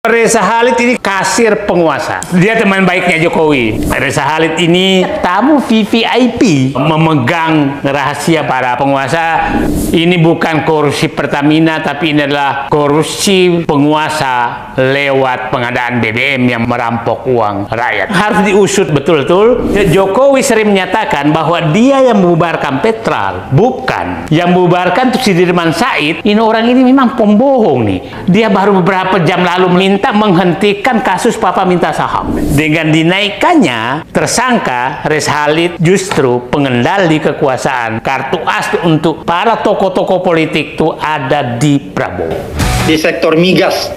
Reza Khalid ini kasir penguasa. Dia teman baiknya Jokowi. Reza Khalid ini tamu VVIP, memegang rahasia para penguasa. Ini bukan korupsi Pertamina, tapi ini adalah korupsi penguasa lewat pengadaan BBM yang merampok uang rakyat. Harus diusut betul-betul. Jokowi sering menyatakan bahwa dia yang membubarkan Petral, bukan. Yang membubarkan itu Sudirman Said. Ini orang ini memang pembohong nih. Dia baru beberapa jam lalu minta menghentikan kasus Papa minta saham. Dengan dinaikannya, tersangka Reza Khalid justru pengendali kekuasaan. Kartu as untuk para tokoh-tokoh politik itu ada di Prabowo. Di sektor migas,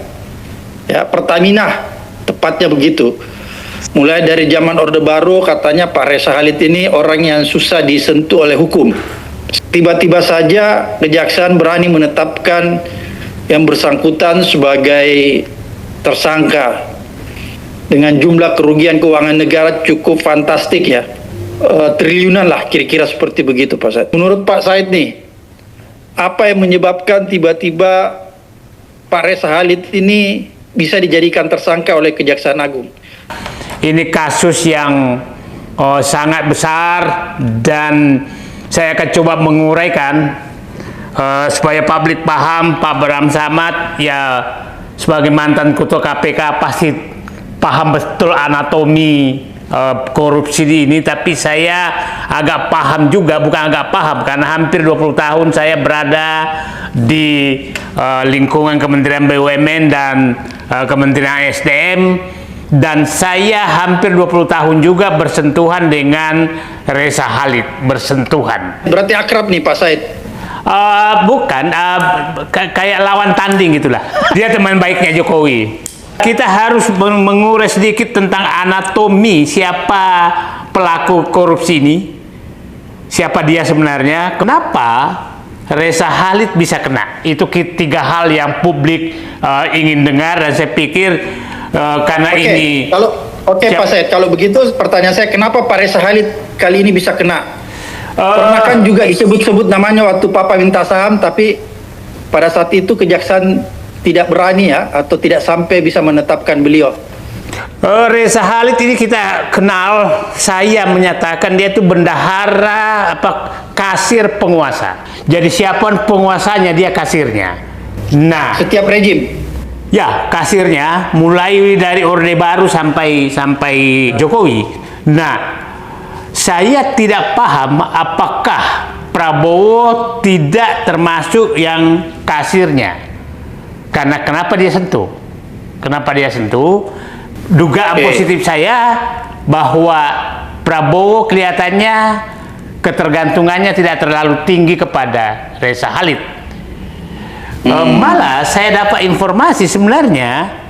ya Pertamina, tepatnya begitu. Mulai dari zaman Orde Baru katanya Pak Reza Khalid ini orang yang susah disentuh oleh hukum. Tiba-tiba saja kejaksaan berani menetapkan yang bersangkutan sebagai tersangka dengan jumlah kerugian keuangan negara cukup fantastik ya, triliunan lah kira-kira seperti begitu Pak Said. Menurut Pak Said nih, apa yang menyebabkan tiba-tiba Pak Reza Khalid ini bisa dijadikan tersangka oleh Kejaksaan Agung? Ini kasus yang sangat besar dan saya akan coba menguraikan supaya publik paham. Pak Bram Samad ya sebagai mantan ketua KPK pasti paham betul anatomi korupsi ini, tapi saya agak paham juga, bukan agak paham, karena hampir 20 tahun saya berada di lingkungan Kementerian BUMN dan Kementerian SDM, dan saya hampir 20 tahun juga bersentuhan dengan Reza Khalid, bersentuhan. Berarti akrab nih Pak Said? Bukan, kayak lawan tanding gitulah. Dia teman baiknya Jokowi. Kita harus mengurai sedikit tentang anatomi siapa pelaku korupsi ini, siapa dia sebenarnya, kenapa Reza Khalid bisa kena. Itu tiga hal yang publik ingin dengar, dan saya pikir karena ini. Pak Said, kalau begitu pertanyaan saya, kenapa Pak Reza Khalid kali ini bisa kena? Karena kan juga disebut-sebut namanya waktu Papa minta saham, tapi pada saat itu kejaksaan tidak berani ya, atau tidak sampai bisa menetapkan beliau. Reza Khalid ini kita kenal, saya menyatakan dia itu bendahara kasir penguasa. Jadi siapapun penguasanya dia kasirnya. Nah, setiap rejim. Ya, kasirnya mulai dari Orde Baru sampai Jokowi. Nah, saya tidak paham apakah Prabowo tidak termasuk yang kasirnya. Karena kenapa dia sentuh? Kenapa dia sentuh? Dugaan positif saya bahwa Prabowo kelihatannya ketergantungannya tidak terlalu tinggi kepada Reza Khalid. Malah saya dapat informasi sebenarnya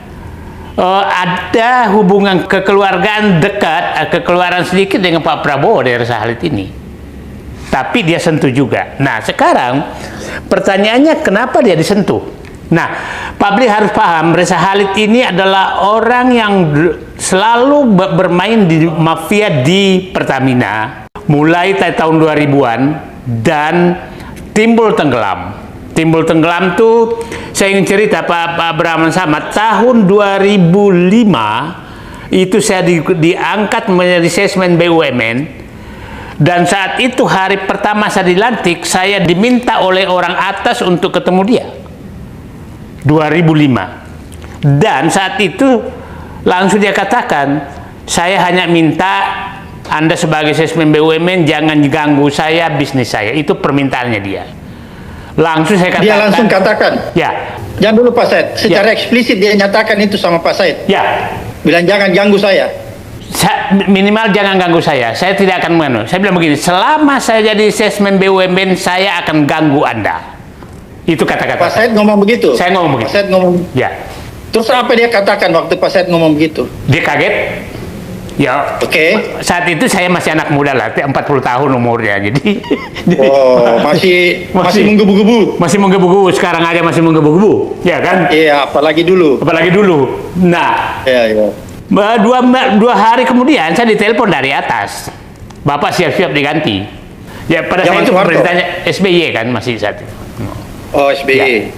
ada hubungan kekeluargaan dekat, kekeluargaan sedikit dengan Pak Prabowo dari Reza Khalid ini. Tapi dia sentuh juga. Nah, sekarang pertanyaannya kenapa dia disentuh? Nah, publik harus paham Reza Khalid ini adalah orang yang selalu bermain di mafia di Pertamina mulai tahun 2000-an dan timbul tenggelam. Timbul tenggelam tuh, saya ingin cerita Pak Bram Samad, tahun 2005 itu saya diangkat menjadi sesmen BUMN, dan saat itu hari pertama saya dilantik, saya diminta oleh orang atas untuk ketemu dia 2005, dan saat itu langsung dia katakan, saya hanya minta Anda sebagai sesmen BUMN jangan ganggu saya, bisnis saya. Itu permintaannya dia. Langsung saya katakan. Dia langsung katakan? Ya. Jangan dulu Pak Said, secara eksplisit dia nyatakan itu sama Pak Said? Ya. Bilang jangan ganggu saya? Minimal jangan ganggu saya tidak akan menganu. Saya bilang begini, selama saya jadi sesmen BUMN, saya akan ganggu Anda. Itu kata-kata Pak Said ngomong begitu? Saya ngomong begitu. Pak Said ngomong? Ya. Terus apa dia katakan waktu Pak Said ngomong begitu? Dia kaget. Ya, saat itu saya masih anak muda lah, 40 tahun umurnya, jadi masih menggebu-gebu. Masih menggebu-gebu, sekarang aja masih menggebu-gebu, ya kan? Iya, apalagi dulu. Nah, iya. Dua hari kemudian saya ditelepon dari atas, Bapak siap-siap diganti. Ya, pada saat itu pemerintahnya SBY kan masih saat itu. Oh, SBY. Ya.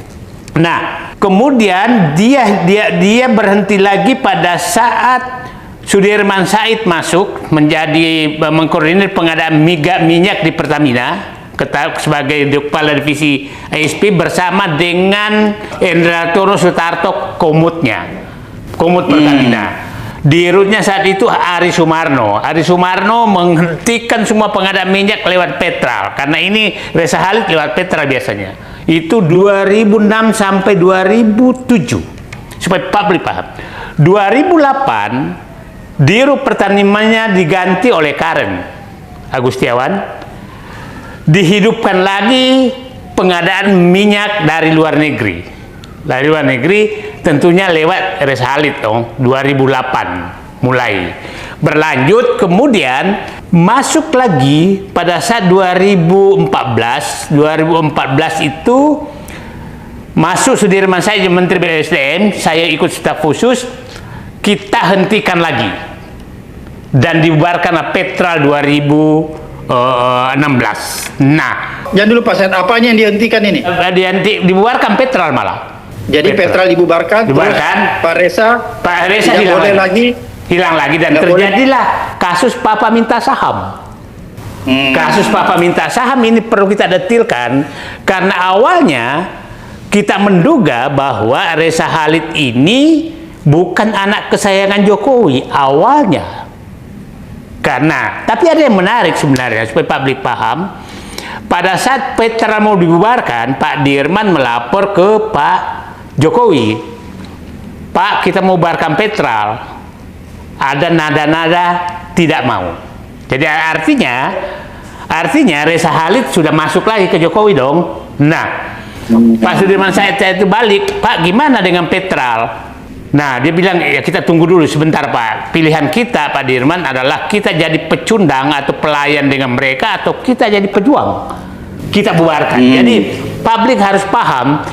Nah, Kemudian dia berhenti lagi pada saat Sudirman Said masuk menjadi mengkoordinir pengadaan minyak di Pertamina sebagai kepala divisi ASP bersama dengan Endratoro Sutarto komut Pertamina. Dirutnya saat itu Ari Sumarno. Ari Sumarno menghentikan semua pengadaan minyak lewat Petral karena ini Reza Khalid lewat Petral biasanya. Itu 2006 sampai 2007 supaya publik paham. 2008 Dirut Pertamina diganti oleh Karen Agustiawan, dihidupkan lagi pengadaan minyak dari luar negeri. Dari luar negeri tentunya lewat Reza Khalid dong, 2008 mulai. Berlanjut kemudian masuk lagi pada saat 2014 itu masuk Sudirman Said Menteri BSDM, saya ikut staf khusus, kita hentikan lagi dan dibubarkan Petral 2016. Nah, jangan dulu Pak Said, apanya yang dihentikan ini? Dibubarkan Petral malah. Jadi Petral dibubarkan, terus Pak Reza hilang lagi dan terjadilah kasus Papa minta saham. Kasus Papa minta saham ini perlu kita detilkan karena awalnya kita menduga bahwa Reza Khalid ini bukan anak kesayangan Jokowi awalnya. Tapi ada yang menarik sebenarnya supaya publik paham. Pada saat Petral mau dibubarkan, Pak Dirman melapor ke Pak Jokowi, Pak, kita mau bubarkan Petral. Ada nada-nada tidak mau. Jadi artinya Reza Khalid sudah masuk lagi ke Jokowi dong. Nah, Pak Sudirman Said itu balik, Pak, gimana dengan Petral? Nah, dia bilang, ya kita tunggu dulu sebentar Pak. Pilihan kita, Pak Dirman, adalah kita jadi pecundang atau pelayan dengan mereka atau kita jadi pejuang. Kita bubarkan. Jadi publik harus paham,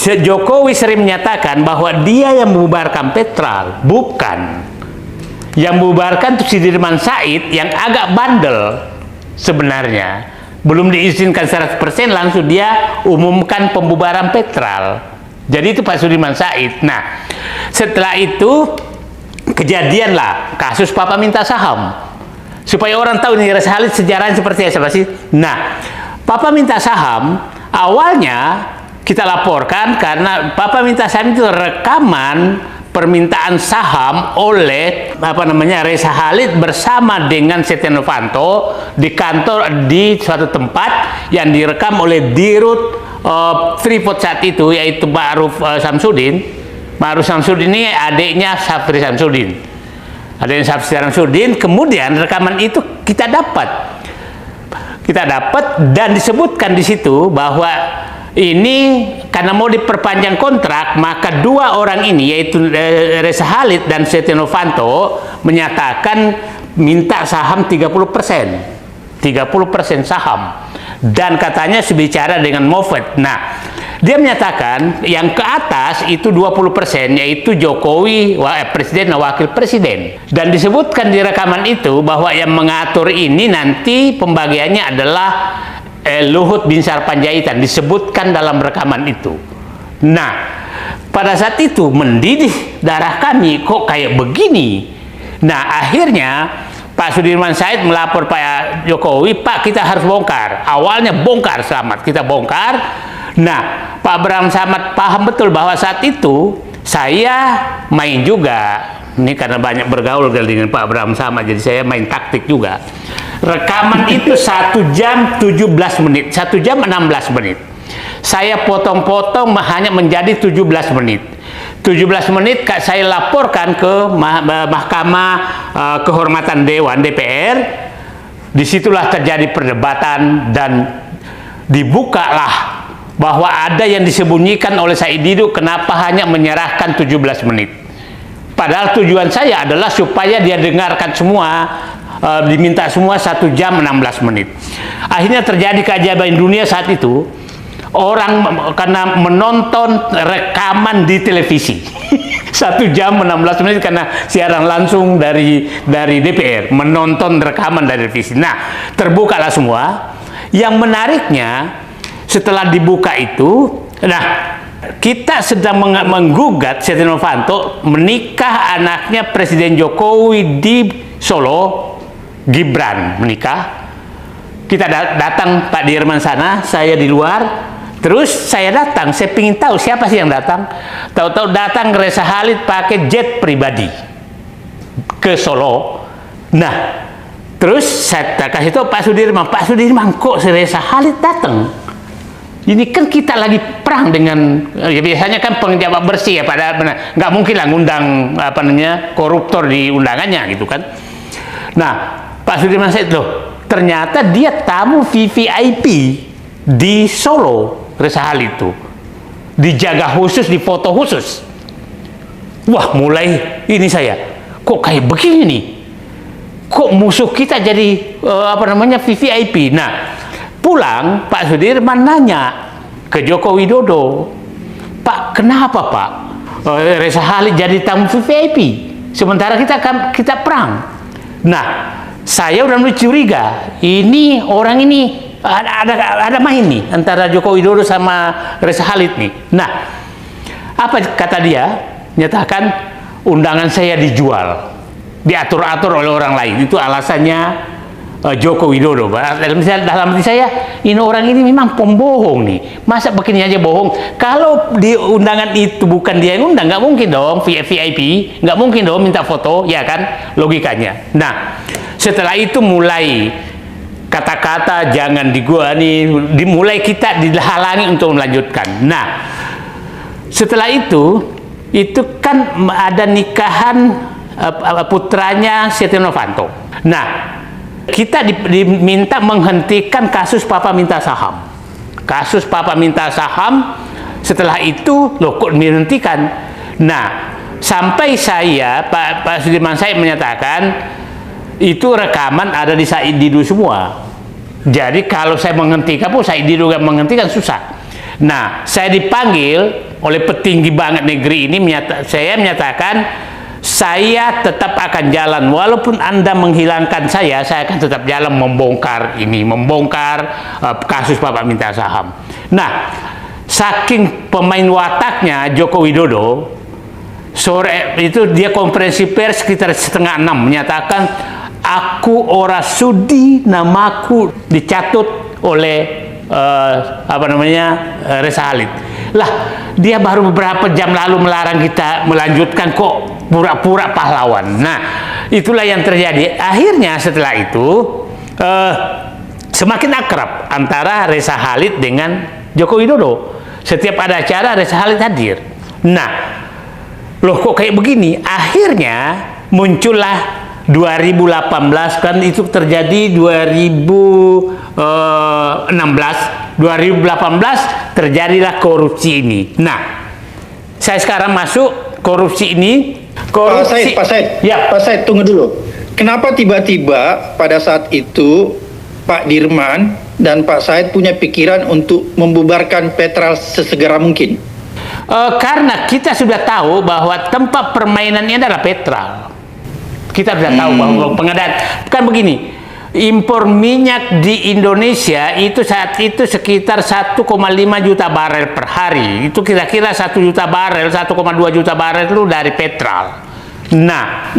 Jokowi sering menyatakan bahwa dia yang membubarkan Petral, bukan. Yang membubarkan itu Sudirman Said yang agak bandel sebenarnya. Belum diizinkan 100% langsung dia umumkan pembubaran Petral. Jadi itu Pak Sudirman Said. Nah, setelah itu kejadianlah kasus Papa minta saham. Supaya orang tahu nih Reza Khalid sejarahnya seperti apa sih. Nah, Papa minta saham awalnya kita laporkan karena Papa minta saham itu rekaman permintaan saham oleh Reza Khalid bersama dengan Setia Novanto di kantor di suatu tempat yang direkam oleh Dirut Freeport saat itu, yaitu Ma'ruf Samsudin. Ma'ruf Samsudin ini adiknya Syafri Samsudin. Adiknya Syafri Samsudin. Kemudian rekaman itu kita dapat dan disebutkan di situ bahwa ini karena mau diperpanjang kontrak, maka dua orang ini yaitu Reza Khalid dan Setia Novanto menyatakan minta saham 30% saham dan katanya sebicara dengan Moffat. Nah, dia menyatakan yang ke atas itu 20%, yaitu Jokowi, Presiden dan Wakil Presiden. Dan disebutkan di rekaman itu bahwa yang mengatur ini nanti pembagiannya adalah Luhut Binsar Panjaitan, disebutkan dalam rekaman itu. Nah, pada saat itu mendidih darah kami, kok kayak begini. Nah, akhirnya Pak Sudirman Said melapor Pak Jokowi, Pak, kita harus bongkar. Awalnya bongkar, selamat, kita bongkar. Nah, Pak Abraham Samad paham betul bahwa saat itu saya main juga. Ini karena banyak bergaul dengan Pak Abraham Samad, jadi saya main taktik juga. Rekaman itu 1 jam 17 menit, 1 jam 16 menit. Saya potong-potong hanya menjadi 17 menit. 17 menit saya laporkan ke Mahkamah Kehormatan Dewan DPR. Disitulah terjadi perdebatan dan dibukalah bahwa ada yang disembunyikan oleh Said Didu kenapa hanya menyerahkan 17 menit. Padahal tujuan saya adalah supaya dia dengarkan semua, diminta semua 1 jam 16 menit. Akhirnya terjadi keajaiban dunia saat itu. Orang karena menonton rekaman di televisi 1 jam 16 menit karena siaran langsung dari DPR, menonton rekaman dari televisi. Nah, terbukalah semua. Yang menariknya setelah dibuka itu, nah kita sedang menggugat Setia Novanto menikah anaknya Presiden Jokowi di Solo, Gibran menikah. Kita datang Pak Dirman sana, saya di luar. Terus saya datang, saya ingin tahu siapa sih yang datang. Tahu-tahu datang Reza Khalid pakai jet pribadi ke Solo. Nah, terus saya kasih tahu Pak Sudirman, kok si Reza Khalid datang? Ini kan kita lagi perang dengan, ya biasanya kan penjabat bersih ya, pada nggak mungkin lah ngundang koruptor di undangannya gitu kan. Nah, Pak Sudirman saya loh, ternyata dia tamu VVIP di Solo. Reza Khalid itu dijaga khusus, difoto khusus. Wah, mulai ini saya kok kayak begini nih, kok musuh kita jadi VVIP. Nah, pulang Pak Sudirman nanya ke Joko Widodo, Pak, kenapa Pak Reza Khalid jadi tamu VVIP sementara kita perang? Nah, saya udah mulai curiga, ini orang ini ada main nih antara Joko Widodo sama Reza Khalid nih. Nah, apa kata dia? Nyatakan undangan saya dijual, diatur-atur oleh orang lain. Itu alasannya Joko Widodo. Dalam hati saya, ini orang ini memang pembohong nih. Masa begini aja bohong? Kalau di undangan itu bukan dia yang undang, nggak mungkin dong VIP, nggak mungkin dong minta foto, ya kan? Logikanya. Nah, setelah itu mulai kata-kata jangan dimulai kita dihalangi untuk melanjutkan. Nah, setelah itu kan ada nikahan putranya Setia Novanto. Nah, kita diminta menghentikan kasus Papa minta saham. Kasus Papa minta saham, setelah itu loh kok dihentikan. Nah, sampai saya Pak Sudirman saya menyatakan itu rekaman ada di Said Didu semua. Jadi kalau saya menghentikan pun Said Didu juga menghentikan susah. Nah, saya dipanggil oleh petinggi banget negeri ini, saya menyatakan saya tetap akan jalan walaupun Anda menghilangkan saya akan tetap jalan membongkar kasus Bapak minta saham. Nah, saking pemain wataknya Joko Widodo, sore itu dia konferensi pers sekitar 5:30 menyatakan, aku ora sudi namaku dicatut oleh Reza Khalid. Lah, dia baru beberapa jam lalu melarang kita melanjutkan, kok pura-pura pahlawan. Nah, itulah yang terjadi. Akhirnya setelah itu semakin akrab antara Reza Khalid dengan Joko Widodo. Setiap ada acara Reza Khalid hadir. Nah, loh kok kayak begini? Akhirnya muncullah 2018, kan itu terjadi 2018 terjadilah korupsi ini. Nah, saya sekarang masuk korupsi ini. Korupsi. Pak Said, ya. Pak Said, tunggu dulu. Kenapa tiba-tiba pada saat itu Pak Dirman dan Pak Said punya pikiran untuk membubarkan Petral sesegera mungkin? Karena kita sudah tahu bahwa tempat permainannya adalah Petral. Kita sudah tahu bahwa pengadaan, kan begini, impor minyak di Indonesia itu saat itu sekitar 1,5 juta barel per hari. Itu kira-kira 1 juta barel, 1,2 juta barel itu dari Petral. Nah,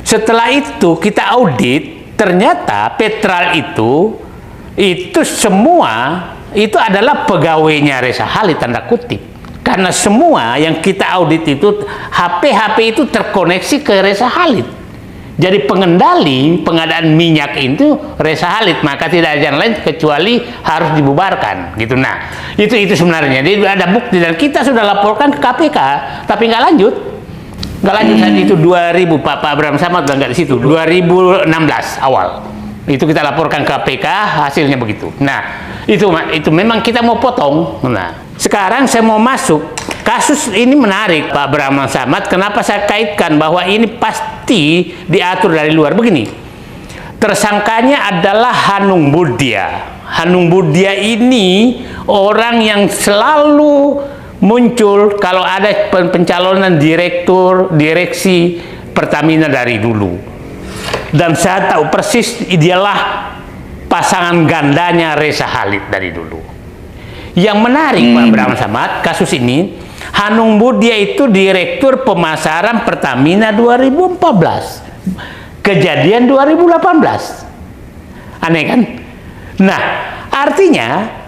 setelah itu kita audit, ternyata Petral itu semua itu adalah pegawainya Reza Khalid, tanda kutip. Karena semua yang kita audit itu HP itu terkoneksi ke Reza Khalid. Jadi pengendali pengadaan minyak itu Reza Khalid, maka tidak ada yang lain kecuali harus dibubarkan gitu. Nah, itu sebenarnya. Jadi ada bukti dan kita sudah laporkan ke KPK, tapi nggak lanjut saat itu 2000 Pak Abraham Samad udah nggak di situ. 2016 awal itu kita laporkan ke KPK, hasilnya begitu. Nah, itu memang kita mau potong. Nah, sekarang saya mau masuk. Kasus ini menarik Pak Abraham Samad. Kenapa saya kaitkan bahwa ini pasti diatur dari luar? Begini, tersangkanya adalah Hanung Budya. Hanung Budya ini orang yang selalu muncul kalau ada pencalonan direksi Pertamina dari dulu. Dan saya tahu persis dialah pasangan gandanya Reza Khalid dari dulu. Yang menarik Pak Abraham Samad, kasus ini, Hanung Budia itu Direktur Pemasaran Pertamina 2014. Kejadian 2018. Aneh kan? Nah, artinya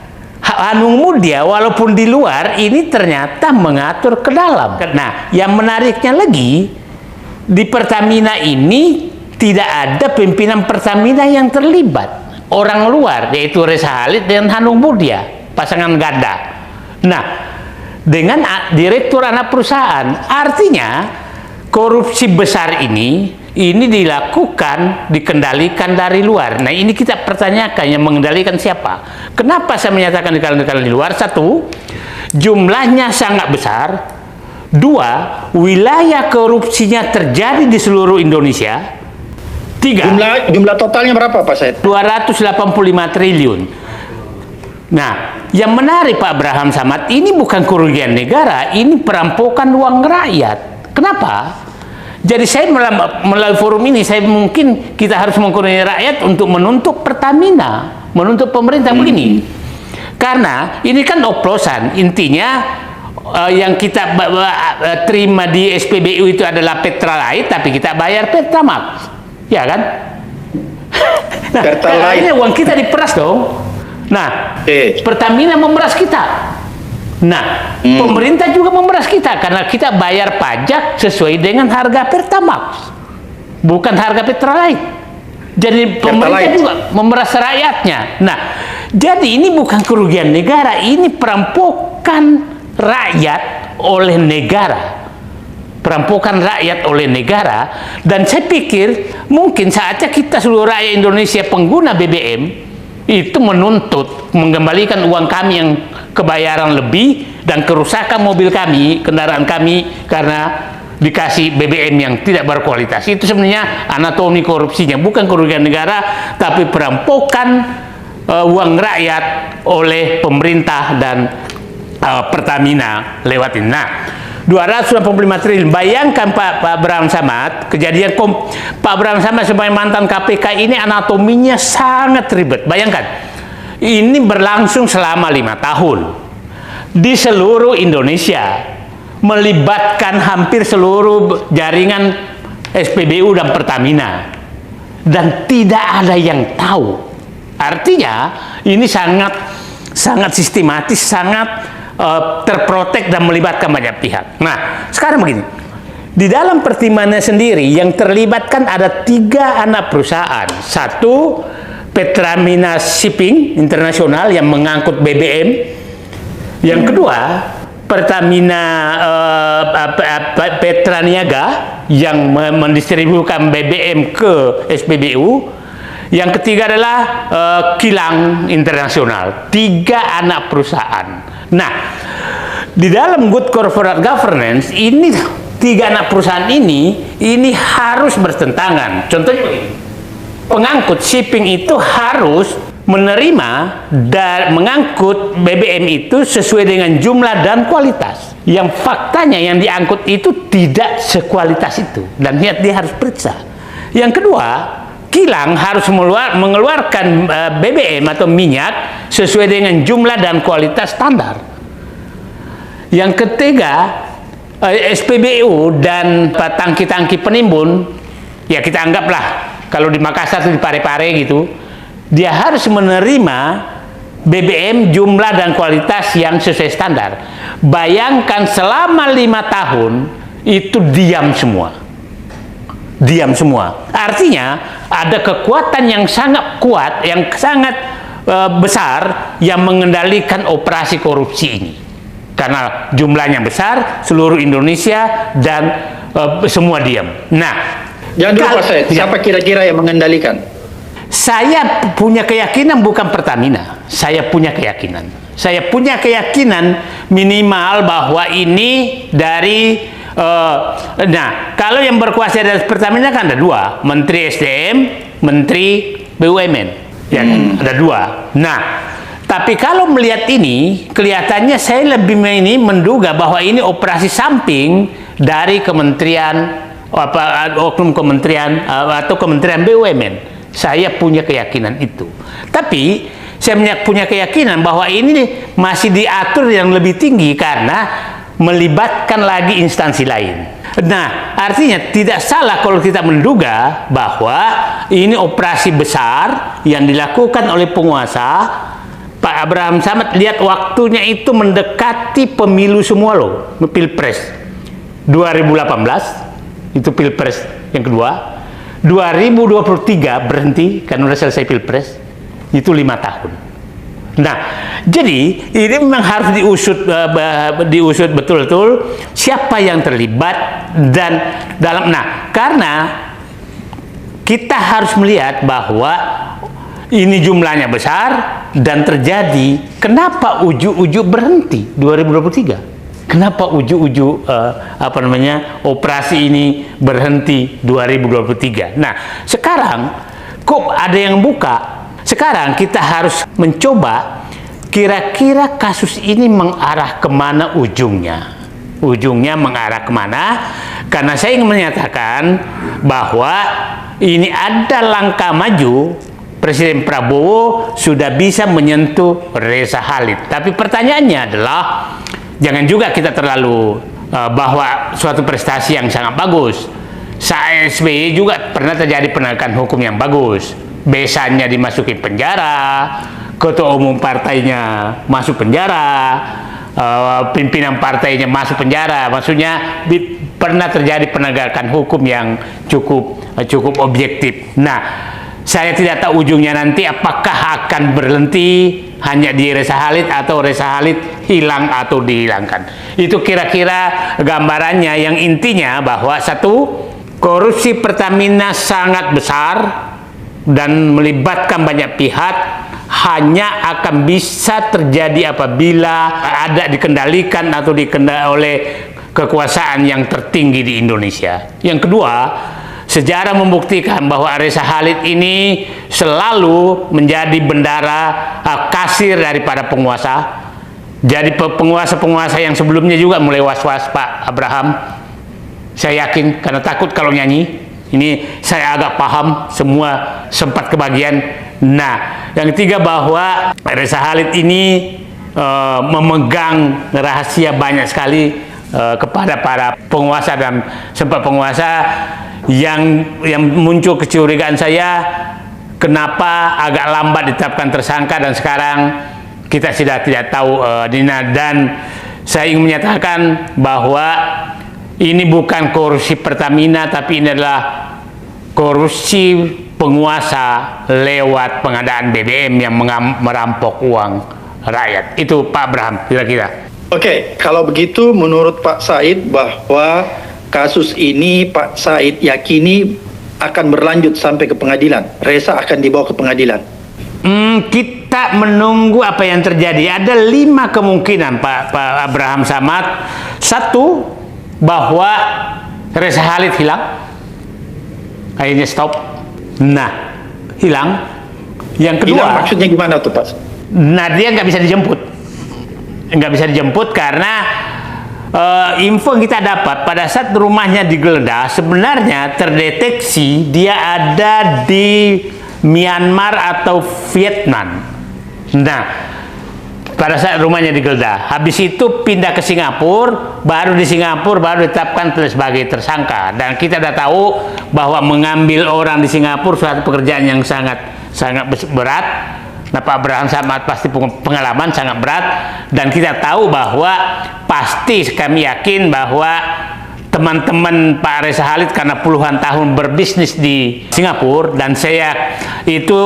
Hanung Budia walaupun di luar ini ternyata mengatur ke dalam. Nah, yang menariknya lagi, di Pertamina ini tidak ada pimpinan Pertamina yang terlibat. Orang luar, yaitu Reza Khalid dan Hanung Budia, pasangan ganda. Nah, dengan direktur anak perusahaan, artinya korupsi besar ini dilakukan, dikendalikan dari luar. Nah, ini kita pertanyakan, yang mengendalikan siapa? Kenapa saya menyatakan dikendalikan di luar? Satu, jumlahnya sangat besar. Dua, wilayah korupsinya terjadi di seluruh Indonesia. Tiga, Jumlah totalnya berapa Pak Said? 285 triliun. Nah, yang menarik Pak Abraham Samad, ini bukan kerugian negara, ini perampokan uang rakyat. Kenapa? Jadi saya melalui forum ini, mungkin kita harus mengkurangin rakyat untuk menuntut Pertamina, menuntut pemerintah begini. Karena ini kan oplosan, intinya yang kita terima di SPBU itu adalah Pertalite, tapi kita bayar Pertamax. Ya kan? Nah, akhirnya uang kita diperas dong. Nah, Pertamina memeras kita. Nah, pemerintah juga memeras kita karena kita bayar pajak sesuai dengan harga Pertamax, bukan harga Pertalite. Jadi pemerintah juga memeras rakyatnya. Nah, jadi ini bukan kerugian negara, ini perampokan rakyat oleh negara. Perampokan rakyat oleh negara. Dan saya pikir mungkin saatnya kita seluruh rakyat Indonesia pengguna BBM itu menuntut mengembalikan uang kami yang kebayaran lebih dan kerusakan mobil kami, kendaraan kami karena dikasih BBM yang tidak berkualitas. Itu sebenarnya anatomi korupsinya, bukan kerugian negara tapi perampokan uang rakyat oleh pemerintah dan Pertamina lewat ini. Nah, 285 triliun. Bayangkan Pak Abraham Samad, kejadian Pak Abraham Samad sebagai mantan KPK ini anatominya sangat ribet. Bayangkan, ini berlangsung selama 5 tahun di seluruh Indonesia, melibatkan hampir seluruh jaringan SPBU dan Pertamina, dan tidak ada yang tahu. Artinya ini sangat sistematis, sangat terprotek dan melibatkan banyak pihak. Nah, sekarang begini, di dalam pertimbangannya sendiri yang terlibat kan ada 3 anak perusahaan. Satu, Pertamina Shipping Internasional yang mengangkut BBM. Yang kedua, Pertamina Petraniaga yang mendistribusikan BBM ke SPBU. Yang ketiga adalah Kilang Internasional. 3 anak perusahaan. Nah, di dalam good corporate governance ini 3 anak perusahaan ini harus bertentangan. Contohnya begini, pengangkut shipping itu harus menerima dan mengangkut BBM itu sesuai dengan jumlah dan kualitas. Yang faktanya yang diangkut itu tidak sekualitas itu, dan dia harus periksa. Yang kedua, kilang harus mengeluarkan BBM atau minyak sesuai dengan jumlah dan kualitas standar. Yang ketiga, SPBU dan tangki-tangki penimbun, ya kita anggaplah kalau di Makassar itu di Pare-Pare gitu, dia harus menerima BBM jumlah dan kualitas yang sesuai standar. Bayangkan selama 5 tahun itu diam semua. Diam semua. Artinya ada kekuatan yang sangat kuat, yang sangat besar yang mengendalikan operasi korupsi ini. Karena jumlahnya besar, seluruh Indonesia dan semua diam. Nah, jangan dulu Pak Said, siapa kira-kira yang mengendalikan? Saya punya keyakinan bukan Pertamina. Saya punya keyakinan. Saya punya keyakinan minimal bahwa ini dari nah, kalau yang berkuasa dari Pertamina kan ada 2, Menteri SDM, Menteri BUMN, ya kan? Ada 2. Nah, tapi kalau melihat ini, kelihatannya saya lebih menduga bahwa ini operasi samping dari kementerian oknum kementerian atau kementerian BUMN. Saya punya keyakinan itu. Tapi saya punya keyakinan bahwa ini masih diatur yang lebih tinggi karena melibatkan lagi instansi lain. Nah, artinya tidak salah kalau kita menduga bahwa ini operasi besar yang dilakukan oleh penguasa. Pak Abraham Samad lihat waktunya itu mendekati pemilu semua loh, Pilpres 2018 itu Pilpres yang kedua, 2023 berhenti karena udah selesai Pilpres, itu 5 tahun. Nah, jadi ini memang harus diusut betul-betul siapa yang terlibat dan dalam. Nah, karena kita harus melihat bahwa ini jumlahnya besar dan terjadi. Kenapa ujuk-ujuk berhenti 2023? Kenapa ujuk-ujuk operasi ini berhenti 2023? Nah, sekarang kok ada yang buka? Sekarang kita harus mencoba kira-kira kasus ini mengarah kemana ujungnya. Ujungnya mengarah kemana? Karena saya ingin menyatakan bahwa ini ada langkah maju. Presiden Prabowo sudah bisa menyentuh Reza Khalid. Tapi pertanyaannya adalah, jangan juga kita terlalu bahwa suatu prestasi yang sangat bagus. Saat SBY juga pernah terjadi penegakan hukum yang bagus. Besannya dimasuki penjara, ketua umum partainya masuk penjara, pimpinan partainya masuk penjara. Maksudnya pernah terjadi penegakan hukum yang cukup objektif. Nah, saya tidak tahu ujungnya nanti apakah akan berhenti hanya di Reza Khalid atau Reza Khalid hilang atau dihilangkan. Itu kira-kira gambarannya, yang intinya bahwa satu, korupsi Pertamina sangat besar dan melibatkan banyak pihak, hanya akan bisa terjadi apabila ada dikendalikan atau oleh kekuasaan yang tertinggi di Indonesia. Yang kedua, sejarah membuktikan bahwa Reza Khalid ini selalu menjadi bendara kasir daripada penguasa. Jadi penguasa-penguasa yang sebelumnya juga mulai was-was, Pak Abraham. Saya yakin karena takut kalau nyanyi. Ini saya agak paham, semua sempat kebagian. Nah, yang ketiga bahwa Reza Khalid ini memegang rahasia banyak sekali kepada para penguasa dan sempat penguasa yang muncul kecurigaan saya, kenapa agak lambat ditetapkan tersangka dan sekarang kita sudah tidak tahu dan saya ingin menyatakan bahwa ini bukan korupsi Pertamina, tapi ini adalah korupsi penguasa lewat pengadaan BBM yang merampok uang rakyat. Itu Pak Abraham, kira-kira. Oke, kalau begitu menurut Pak Said bahwa kasus ini Pak Said yakini akan berlanjut sampai ke pengadilan. Reza akan dibawa ke pengadilan. Kita menunggu apa yang terjadi. Ada 5 kemungkinan Pak Abraham Samad. Satu, bahwa Reza Khalid hilang, akhirnya stop. Nah, hilang. Yang kedua, hilang maksudnya gimana tuh Pak? Nah, dia nggak bisa dijemput, karena info yang kita dapat pada saat rumahnya digeledah sebenarnya terdeteksi dia ada di Myanmar atau Vietnam. Nah, pada saat rumahnya digeledah, habis itu pindah ke Singapura, baru di Singapura baru ditetapkan sebagai tersangka. Dan kita sudah tahu bahwa mengambil orang di Singapura suatu pekerjaan yang sangat berat. Nah, Pak Abraham Samad pasti pengalaman sangat berat, dan kita tahu bahwa pasti kami yakin bahwa teman-teman Pak Reza Khalid karena puluhan tahun berbisnis di Singapura, dan saya itu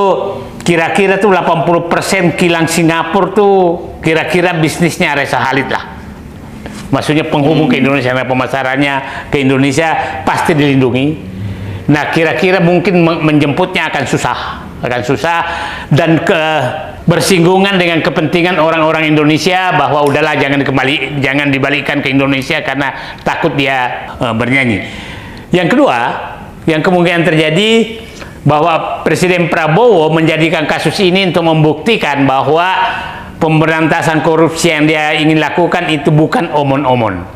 kira-kira tuh 80% kilang Singapura tuh kira-kira bisnisnya Reza Khalid lah. Maksudnya penghubung ke Indonesia, nah pemasarannya ke Indonesia pasti dilindungi. Nah, kira-kira mungkin menjemputnya akan susah dan bersinggungan dengan kepentingan orang-orang Indonesia bahwa udahlah jangan dibalikkan ke Indonesia karena takut dia bernyanyi. Yang kedua, yang kemungkinan terjadi bahwa Presiden Prabowo menjadikan kasus ini untuk membuktikan bahwa pemberantasan korupsi yang dia ingin lakukan itu bukan omon-omon.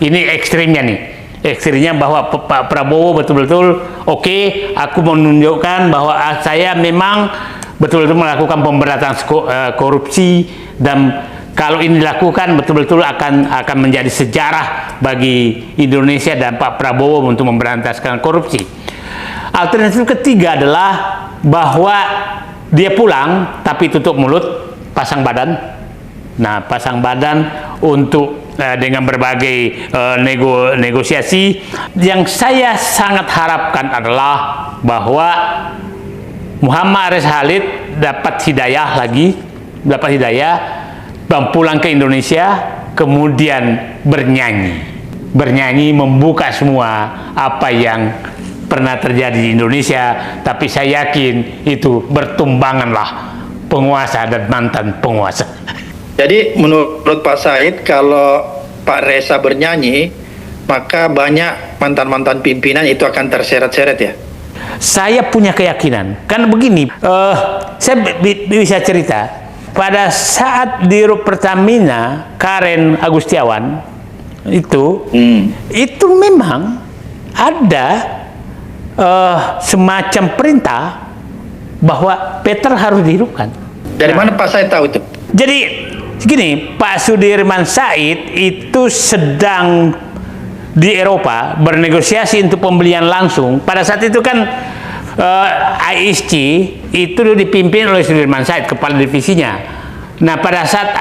Ini ekstrimnya nih. Ekstrimnya bahwa Pak Prabowo betul-betul oke, aku menunjukkan bahwa saya memang betul-betul melakukan pemberantasan korupsi, dan kalau ini dilakukan betul-betul akan menjadi sejarah bagi Indonesia dan Pak Prabowo untuk memberantaskan korupsi. Alternatif ketiga adalah bahwa dia pulang tapi tutup mulut, pasang badan. Nah, pasang badan untuk dengan berbagai negosiasi. Yang saya sangat harapkan adalah bahwa Muhammad Aris Khalid dapat hidayah dan pulang ke Indonesia, kemudian bernyanyi membuka semua apa yang pernah terjadi di Indonesia. Tapi saya yakin itu bertumbanganlah penguasa dan mantan penguasa. Jadi menurut Pak Said, kalau Pak Reza bernyanyi, maka banyak mantan-mantan pimpinan itu akan terseret-seret ya? Saya punya keyakinan, karena begini, saya bisa cerita. Pada saat di Pertamina, Karen Agustiawan itu memang ada semacam perintah bahwa Peter harus dihidupkan. Dari mana Pak Said tahu itu? Jadi gini, Pak Sudirman Said itu sedang di Eropa bernegosiasi untuk pembelian langsung. Pada saat itu kan ISC itu dipimpin oleh Sudirman Said, kepala divisinya. Nah, pada saat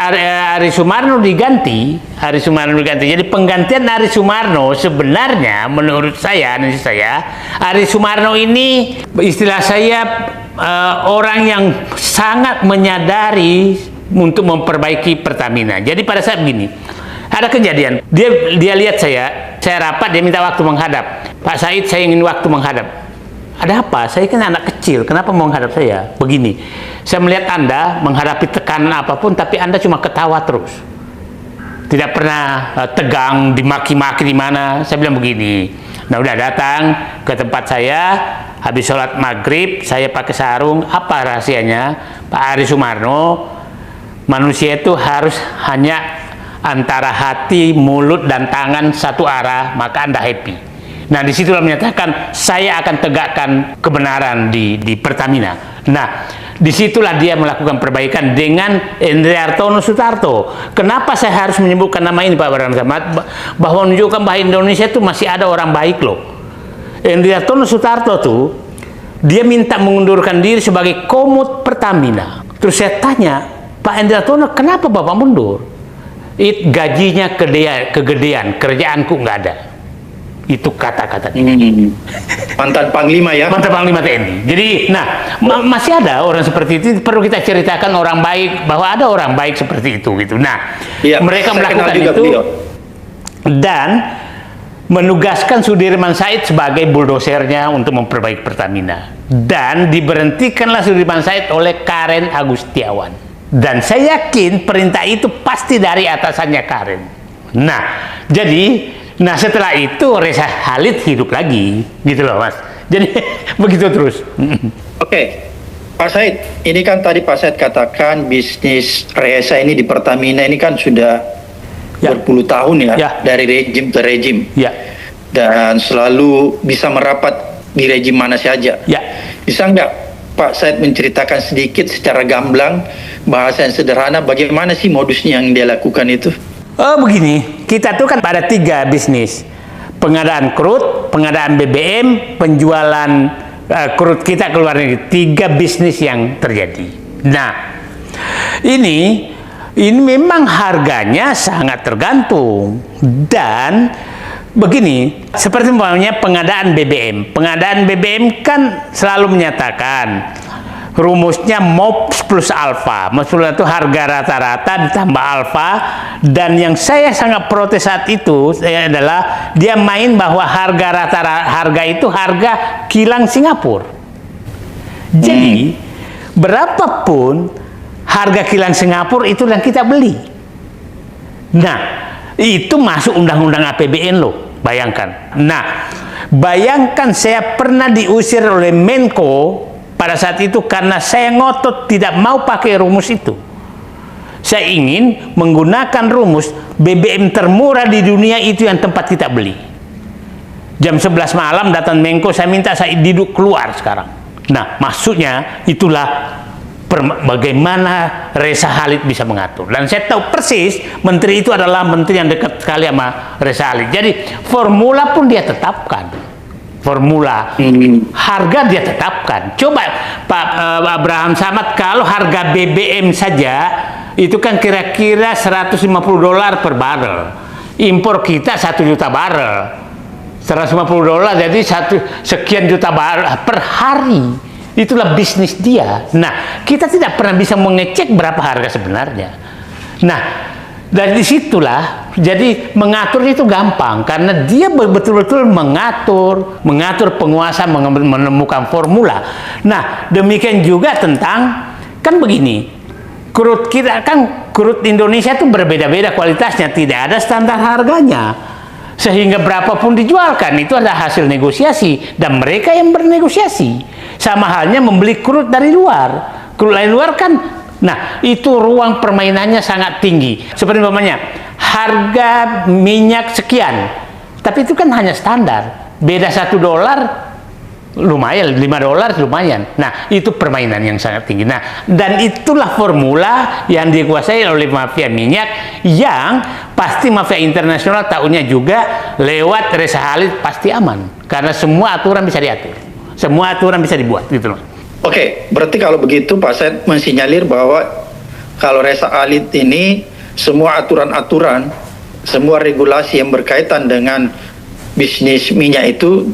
Ari Sumarno diganti, jadi penggantian Ari Sumarno sebenarnya menurut saya, Ari Sumarno ini istilah saya orang yang sangat menyadari untuk memperbaiki Pertamina. Jadi pada saat begini, ada kejadian, dia lihat saya rapat, dia minta waktu menghadap. Pak Said, saya ingin waktu menghadap. Ada apa? Saya kan anak kecil, kenapa mau menghadap saya? Begini, saya melihat Anda menghadapi tekanan apapun, tapi Anda cuma ketawa terus. Tidak pernah tegang, dimaki-maki di mana. Saya bilang begini. Nah, udah datang ke tempat saya, habis sholat maghrib, saya pakai sarung. Apa rahasianya? Pak Ari Sumarno, manusia itu harus hanya antara hati, mulut, dan tangan satu arah, maka Anda happy. Nah, disitulah menyatakan saya akan tegakkan kebenaran di Pertamina. Nah, disitulah dia melakukan perbaikan dengan Endriartono Sutarto. Kenapa saya harus menyebutkan nama ini, Pak Bram Samad? Bahwa menunjukkan bahwa Indonesia itu masih ada orang baik loh. Endriartono Sutarto tuh dia minta mengundurkan diri sebagai komut Pertamina. Terus saya tanya, Pak Endriartono, kenapa Bapak mundur? Gajinya kegedean, kerjaanku nggak ada. Itu kata-kata mantan Panglima ya? Mantan Panglima TNI. Jadi, nah, masih ada orang seperti itu. Perlu kita ceritakan orang baik, bahwa ada orang baik seperti itu gitu. Nah, ya, mereka melakukan itu dan menugaskan Sudirman Said sebagai buldosernya untuk memperbaiki Pertamina. Dan diberhentikanlah Sudirman Said oleh Karen Agustiawan. Dan saya yakin perintah itu pasti dari atasannya Karen. Nah, jadi setelah itu Reza Khalid hidup lagi, gitu loh Mas. Jadi begitu terus. Oke, Pak Said, ini kan tadi Pak Said katakan bisnis Reza ini di Pertamina ini kan sudah berpuluh tahun ya, dari rejim ke rejim. Ya. Dan selalu bisa merapat di rejim mana saja. Ya. Bisa nggak Pak Said menceritakan sedikit secara gamblang, bahasa yang sederhana, bagaimana sih modusnya yang dia lakukan itu? Begini, kita tuh kan ada 3 bisnis. Pengadaan crude, pengadaan BBM, penjualan crude kita ke luar negeri. 3 bisnis yang terjadi. Nah, ini memang harganya sangat tergantung. Dan begini, seperti umpamanya pengadaan BBM. Pengadaan BBM kan selalu menyatakan rumusnya MOPS plus alfa. Maksudnya itu harga rata-rata ditambah alfa. Dan yang saya sangat protes saat itu adalah dia main bahwa harga rata-rata harga itu harga kilang Singapura. Jadi berapapun harga kilang Singapura itu yang kita beli. Nah, itu masuk undang-undang APBN loh, bayangkan. Nah, bayangkan saya pernah diusir oleh Menko pada saat itu karena saya ngotot tidak mau pakai rumus itu. Saya ingin menggunakan rumus BBM termurah di dunia itu yang tempat kita beli. Jam 11 malam datang Menko, saya minta saya duduk keluar sekarang. Nah, maksudnya itulah bagaimana Reza Khalid bisa mengatur. Dan saya tahu persis menteri itu adalah menteri yang dekat sekali sama Reza Khalid. Jadi formula pun dia tetapkan. Formula harga dia tetapkan. Coba Pak Abraham Samad, kalau harga BBM saja itu kan kira-kira $150 per barrel. Impor kita 1 juta barrel. $150 jadi sekian juta barrel per hari. Itulah bisnis dia. Nah, kita tidak pernah bisa mengecek berapa harga sebenarnya. Nah, dari situlah jadi mengatur itu gampang karena dia betul-betul mengatur penguasa, menemukan formula. Nah, demikian juga tentang, kan begini, crude kita kan, crude Indonesia itu berbeda-beda kualitasnya, tidak ada standar harganya. Sehingga berapapun dijualkan itu adalah hasil negosiasi dan mereka yang bernegosiasi. Sama halnya membeli crude dari luar. Crude dari luar kan, nah itu ruang permainannya sangat tinggi. Seperti umpamanya harga minyak sekian, tapi itu kan hanya standar. Beda $1 lumayan, $5 lumayan. Nah, itu permainan yang sangat tinggi. Nah, dan itulah formula yang dikuasai oleh mafia minyak, yang pasti mafia internasional tahunya juga lewat Reza Khalid pasti aman. Karena semua aturan bisa diatur. Semua aturan bisa dibuat, gitu loh. Oke, berarti kalau begitu Pak Said mensinyalir bahwa kalau Reza Khalid ini semua aturan-aturan, semua regulasi yang berkaitan dengan bisnis minyak itu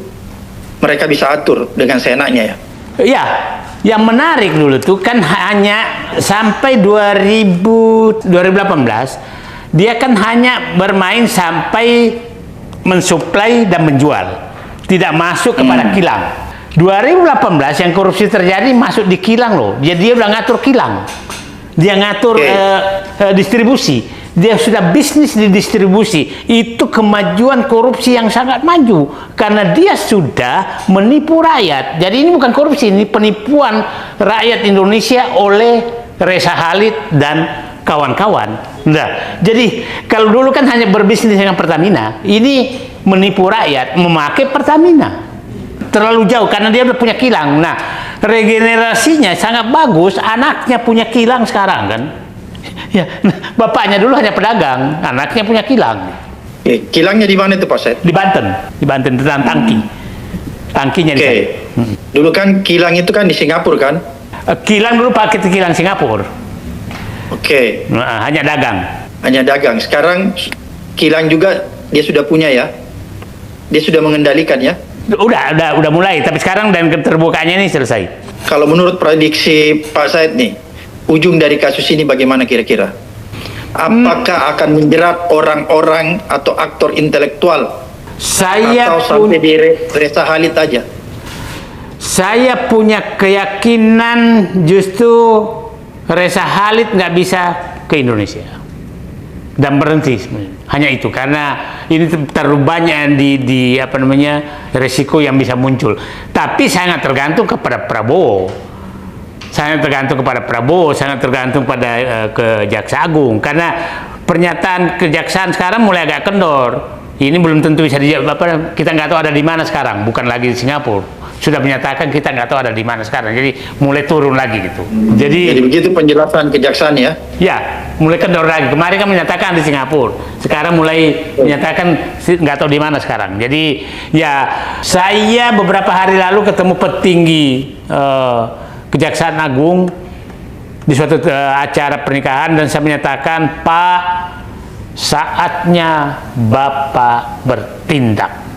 mereka bisa atur dengan seenaknya ya? Iya, yang menarik dulu tuh kan hanya sampai 2018 dia kan hanya bermain sampai mensuplai dan menjual, tidak masuk kepada kilang. 2018 yang korupsi terjadi masuk di kilang loh, dia udah ngatur kilang, dia ngatur distribusi. Dia sudah bisnis di distribusi. Itu kemajuan korupsi yang sangat maju karena dia sudah menipu rakyat. Jadi ini bukan korupsi, ini penipuan rakyat Indonesia oleh Reza Khalid dan kawan-kawan. Nah, jadi kalau dulu kan hanya berbisnis dengan Pertamina, ini menipu rakyat memakai Pertamina. Terlalu jauh karena dia udah punya kilang. Nah, regenerasinya sangat bagus, anaknya punya kilang sekarang kan. Ya, bapaknya dulu hanya pedagang, anaknya punya kilang. Kilangnya di mana itu Pak Said? Di Banten tentang tangki. Tangkinya di sana. Dulu kan kilang itu kan di Singapura kan? Kilang dulu pakai kilang Singapura. Nah, hanya dagang. Hanya dagang. Sekarang kilang juga dia sudah punya ya? Dia sudah mengendalikan ya? Udah mulai, tapi sekarang dan keterbukanya ini selesai. Kalau menurut prediksi Pak Said nih, ujung dari kasus ini bagaimana kira-kira? Apakah akan menjerat orang-orang atau aktor intelektual? Atau sampai di Reza Khalid aja? Saya punya keyakinan justru Reza Khalid nggak bisa ke Indonesia dan berhenti. Hanya itu, karena ini terlalu banyak di apa namanya resiko yang bisa muncul. Tapi sangat tergantung kepada Prabowo. Sangat tergantung kepada Prabowo, sangat tergantung pada Kejaksaan Agung, karena pernyataan kejaksaan sekarang mulai agak kendor. Ini belum tentu bisa dijawab, kita nggak tahu ada di mana sekarang, bukan lagi di Singapura. Sudah menyatakan kita nggak tahu ada di mana sekarang, jadi mulai turun lagi gitu. Jadi begitu penjelasan kejaksaan ya? Ya, mulai kendor lagi. Kemarin kan menyatakan di Singapura, sekarang mulai menyatakan nggak tahu di mana sekarang. Jadi ya, saya beberapa hari lalu ketemu petinggi Kejaksaan Agung di suatu acara pernikahan dan saya menyatakan, Pak, saatnya Bapak bertindak.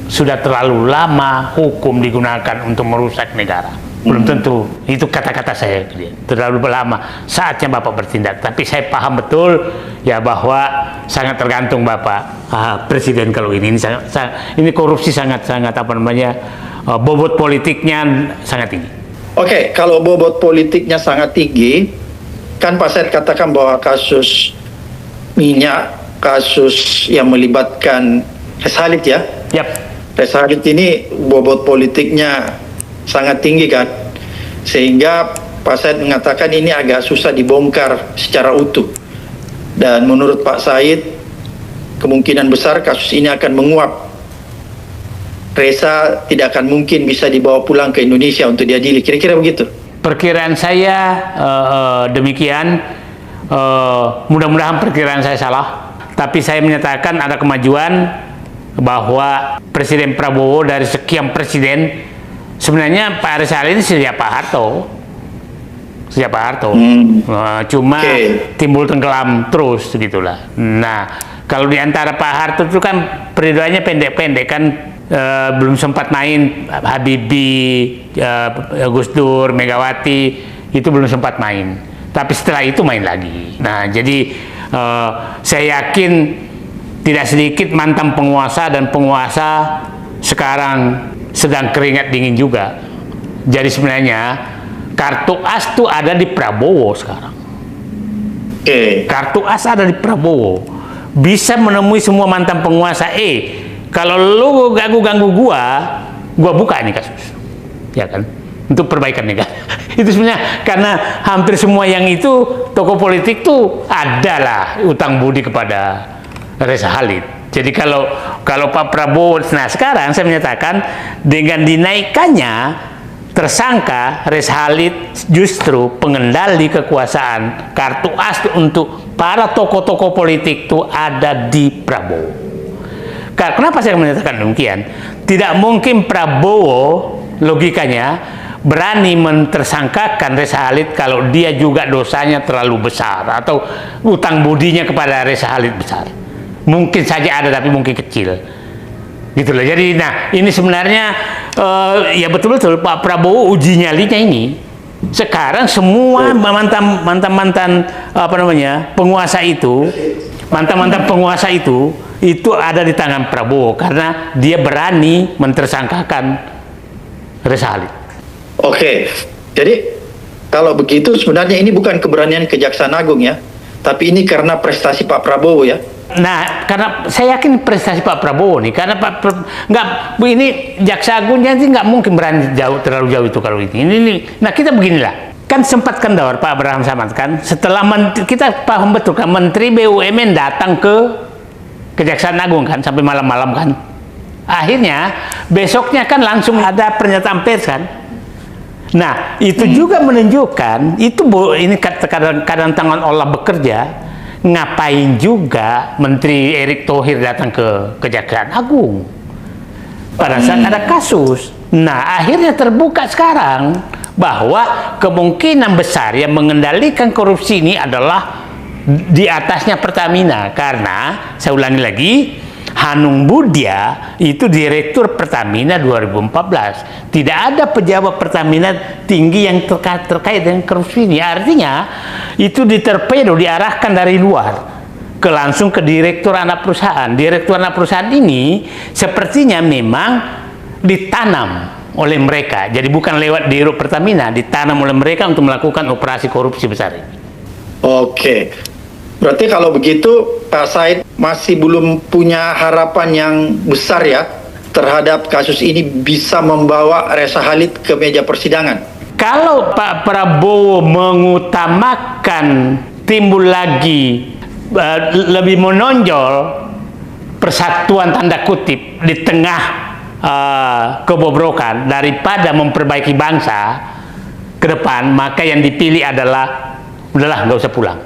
Sudah terlalu lama hukum digunakan untuk merusak negara. Belum tentu, itu kata-kata saya. Terlalu lama, saatnya Bapak bertindak. Tapi saya paham betul ya bahwa sangat tergantung Bapak Presiden kalau ini korupsi sangat apa namanya, bobot politiknya sangat tinggi. Oke, kalau bobot politiknya sangat tinggi, kan Pak Said katakan bahwa kasus minyak, kasus yang melibatkan Reza Khalid ya? Yap. Reza Khalid ini bobot politiknya sangat tinggi kan? Sehingga Pak Said mengatakan ini agak susah dibongkar secara utuh. Dan menurut Pak Said, kemungkinan besar kasus ini akan menguap. Reza tidak akan mungkin bisa dibawa pulang ke Indonesia untuk diadili, kira-kira begitu. perkiraan saya demikian. Mudah-mudahan perkiraan saya salah, tapi saya menyatakan ada kemajuan bahwa Presiden Prabowo dari sekian presiden, sebenarnya Pak Rizal ini sejak Pak Harto, cuma timbul tenggelam terus gitulah. Nah, kalau di antara Pak Harto itu kan periodenya pendek-pendek kan, belum sempat main Habibie, Gus Dur, Megawati, itu belum sempat main. Tapi setelah itu main lagi. Nah, jadi saya yakin tidak sedikit mantan penguasa dan penguasa sekarang sedang keringat dingin juga. Jadi sebenarnya kartu as itu ada di Prabowo sekarang. Kartu as ada di Prabowo. Bisa menemui semua mantan penguasa. Kalau lu ganggu gua buka nih kasus. Ya kan? Untuk perbaikan negara. Itu sebenarnya karena hampir semua yang itu tokoh politik tuh adalah utang budi kepada Reza Khalid. Jadi kalau Pak Prabowo, nah sekarang saya menyatakan dengan dinaikannya tersangka Reza Khalid justru pengendali kekuasaan, kartu as untuk para tokoh-tokoh politik itu ada di Prabowo. Kenapa saya menyatakan demikian? Tidak mungkin Prabowo logikanya berani mentersangkakan Reza Khalid kalau dia juga dosanya terlalu besar atau utang budinya kepada Reza Khalid besar. Mungkin saja ada tapi mungkin kecil. Gitu loh. Jadi nah ini sebenarnya ya betul-betul Pak Prabowo uji nyalinya ini. Sekarang semua mantan penguasa itu, mantan penguasa itu ada di tangan Prabowo karena dia berani mentersangkakan Reza Khalid. Oke, jadi kalau begitu sebenarnya ini bukan keberanian Kejaksaan Agung ya, tapi ini karena prestasi Pak Prabowo ya. Nah, karena saya yakin prestasi Pak Prabowo nih, karena ini Jaksa Agungnya sih nggak mungkin berani terlalu jauh itu kalau ini. Nah kita beginilah, kan sempat kendor Pak Abraham Samad kan, setelah kita paham betul kan Menteri BUMN datang ke Kejaksaan Agung kan sampai malam-malam kan, akhirnya besoknya kan langsung ada pernyataan pers kan. Nah, itu juga menunjukkan ini kadang tangan Allah bekerja. Ngapain juga Menteri Erick Thohir datang ke Kejaksaan Agung pada saat ada kasus. Nah, akhirnya terbuka sekarang bahwa kemungkinan besar yang mengendalikan korupsi ini adalah di atasnya Pertamina, karena saya ulangi lagi, Hanung Budia itu Direktur Pertamina 2014. Tidak ada pejabat Pertamina tinggi yang terkait dengan korupsi ini. Artinya itu diterpedo, diarahkan dari luar langsung ke Direktur Anak Perusahaan. Direktur Anak Perusahaan ini sepertinya memang ditanam oleh mereka. Jadi bukan lewat Dirut Pertamina, ditanam oleh mereka untuk melakukan operasi korupsi besar ini. Oke. Berarti kalau begitu Pak Said masih belum punya harapan yang besar ya terhadap kasus ini bisa membawa Reza Khalid ke meja persidangan. Kalau Pak Prabowo mengutamakan timbul lagi lebih menonjol persatuan tanda kutip di tengah kebobrokan daripada memperbaiki bangsa ke depan, maka yang dipilih adalah udahlah nggak usah pulang.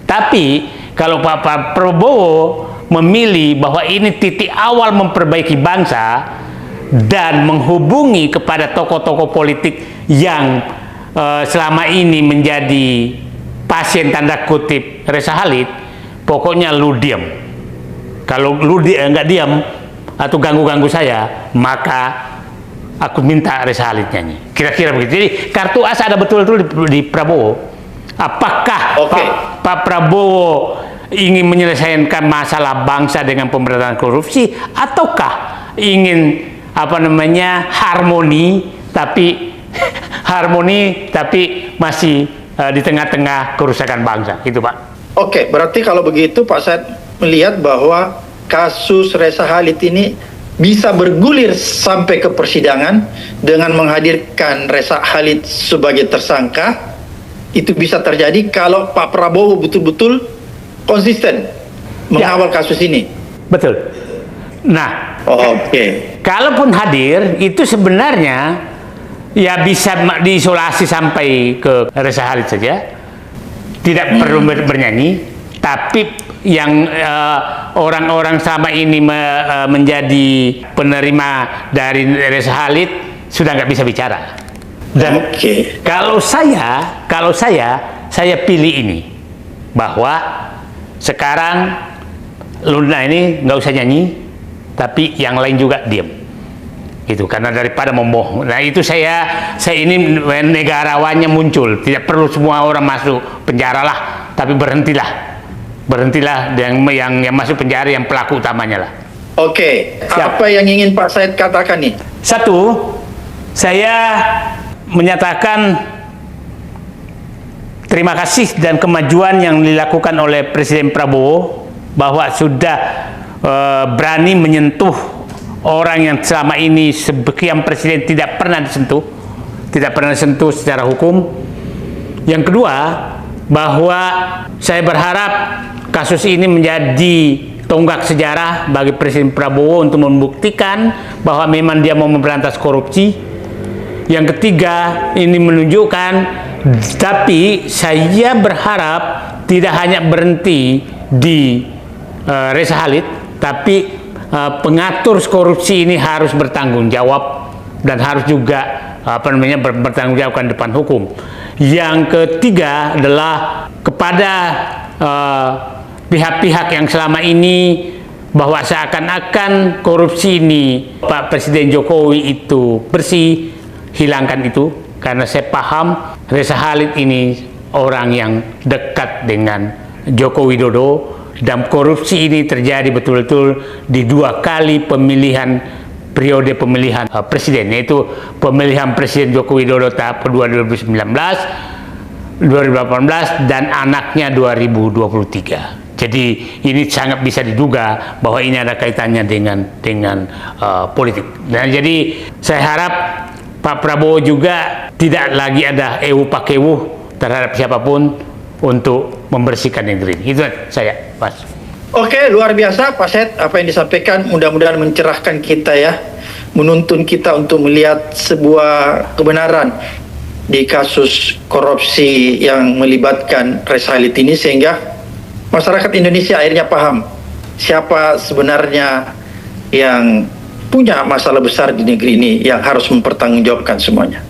Tapi kalau Pak Prabowo memilih bahwa ini titik awal memperbaiki bangsa dan menghubungi kepada tokoh-tokoh politik yang selama ini menjadi pasien tanda kutip Reza Khalid, pokoknya lu diam. Kalau lu nggak diam atau ganggu-ganggu saya, maka aku minta Reza Khalid nyanyi. Kira-kira begitu. Jadi kartu as ada betul-betul di Prabowo. Apakah Pak Prabowo ingin menyelesaikan masalah bangsa dengan pemberantasan korupsi, ataukah ingin harmoni tapi masih di tengah-tengah kerusakan bangsa, gitu Pak? Oke, berarti kalau begitu Pak Said melihat bahwa kasus Reza Khalid ini bisa bergulir sampai ke persidangan dengan menghadirkan Reza Khalid sebagai tersangka. Itu bisa terjadi kalau Pak Prabowo betul-betul konsisten mengawal kasus ini. Betul. Nah, oke. Kalaupun hadir, itu sebenarnya ya bisa diisolasi sampai ke Reza Khalid saja, tidak perlu bernyanyi. Tapi yang orang-orang sama ini menjadi penerima dari Reza Khalid sudah nggak bisa bicara. Dan kalau saya pilih ini, bahwa sekarang Luna ini nggak usah nyanyi, tapi yang lain juga diam. Itu karena daripada memohon. Nah itu saya ini negarawannya muncul, tidak perlu semua orang masuk penjara lah, tapi berhentilah yang masuk penjara yang pelaku utamanya lah. Oke, apa yang ingin Pak Said katakan nih? Satu, saya menyatakan terima kasih dan kemajuan yang dilakukan oleh Presiden Prabowo, bahwa sudah berani menyentuh orang yang selama ini sekian presiden tidak pernah disentuh secara hukum. Yang kedua, bahwa saya berharap kasus ini menjadi tonggak sejarah bagi Presiden Prabowo untuk membuktikan bahwa memang dia mau memberantas korupsi. Yang ketiga, ini menunjukkan, tapi saya berharap tidak hanya berhenti di Reza Khalid, tapi pengatur korupsi ini harus bertanggung jawab dan harus juga bertanggung jawabkan depan hukum. Yang ketiga adalah kepada pihak-pihak yang selama ini bahwa seakan-akan korupsi ini Pak Presiden Jokowi itu bersih, hilangkan itu, karena saya paham Reza Khalid ini orang yang dekat dengan Joko Widodo, dan korupsi ini terjadi betul-betul di 2 kali periode pemilihan presiden, yaitu pemilihan Presiden Joko Widodo tahap kedua 2019, 2018, dan anaknya 2023. Jadi ini sangat bisa diduga bahwa ini ada kaitannya dengan politik. Dan jadi saya harap Pak Prabowo juga tidak lagi ada ewu-pakewu terhadap siapapun untuk membersihkan negeri. Itu saya, Mas. Oke, luar biasa Pak Said, apa yang disampaikan mudah-mudahan mencerahkan kita ya, menuntun kita untuk melihat sebuah kebenaran di kasus korupsi yang melibatkan Reza Khalid ini, sehingga masyarakat Indonesia akhirnya paham siapa sebenarnya yang punya masalah besar di negeri ini yang harus mempertanggungjawabkan semuanya.